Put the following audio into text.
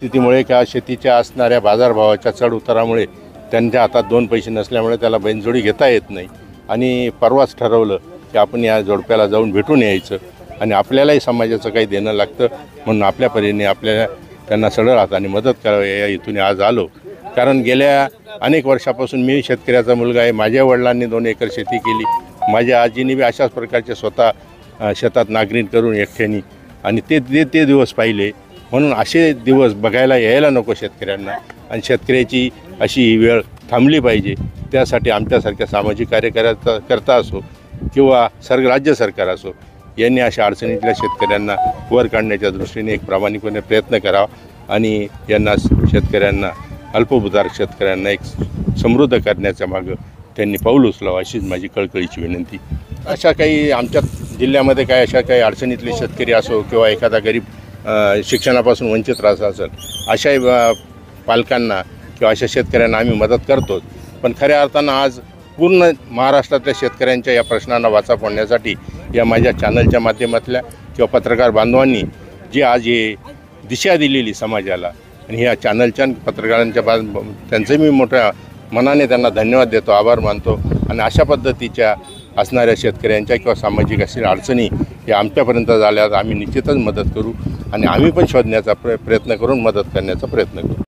स्थितीमुळे किंवा शेतीच्या असणाऱ्या बाजारभावाच्या चढ उतारामुळे त्यांच्या हातात दोन पैसे नसल्यामुळे त्याला बैलजोडी घेता येत नाही आणि परवाच ठरवलं की आपण या जोडप्याला जाऊन भेटून यायचं आणि आपल्यालाही समाजाचं काही देणं लागतं म्हणून आपल्या परीने आपल्याला त्यांना सरळ हाताने मदत करावी या इथून आज आलो। कारण गेल्या अनेक वर्षापासून मी शेतकऱ्याचा मुलगा आहे। माझ्या वडिलांनी 2 एकर शेती केली, माझ्या आजीने बी अशाच प्रकारचे स्वतः शेतात नांगरणी करून एकट्याने आणि ते दिवस पाहिले। म्हणून असे दिवस बघायला यायला नको शेतकऱ्यांना आणि शेतकऱ्याची अशी ही वेळ थांबली पाहिजे। त्यासाठी आमच्यासारख्या सामाजिक कार्यकर्ता असो किंवा राज्य सरकार असो यांनी अशा अडचणीतल्या शेतकऱ्यांना वर काढण्याच्या दृष्टीने एक प्रामाणिकपणे प्रयत्न करावा आणि यांना शेतकऱ्यांना अल्पभूधारक शेतकऱ्यांना एक समृद्ध करण्याच्या मागं त्यांनी पाऊल उचलावं अशीच माझी कळकळीची विनंती। अशा काही आमच्या जिल्ह्यामध्ये काय अशा काही अडचणीतले शेतकरी असो किंवा एखादा गरीब शिक्षणापासून वंचित राहत असेल अशा पालकांना किंवा अशा शेतकऱ्यांना आम्ही मदत करतोच। पण खऱ्या अर्थानं आज पूर्ण महाराष्ट्रातल्या शेतकऱ्यांच्या या प्रश्नांना वाचा फोडण्यासाठी या माझ्या चॅनलच्या माध्यमातल्या किंवा पत्रकार बांधवांनी जी आज हे दिशा दिलेली समाजाला आणि ह्या चॅनलच्या पत्रकारांच्या त्यांचे मी मोठ्या मनाने त्यांना धन्यवाद देतो, आभार मानतो आणि अशा पद्धतीच्या असणाऱ्या शेतकऱ्यांच्या किंवा सामाजिक असलेल्या अडचणी या आमच्यापर्यंत झाल्यास आम्ही निश्चितच मदत करू आणि आम्ही पण शोधण्याचा प्रयत्न करून मदत करण्याचा प्रयत्न करू।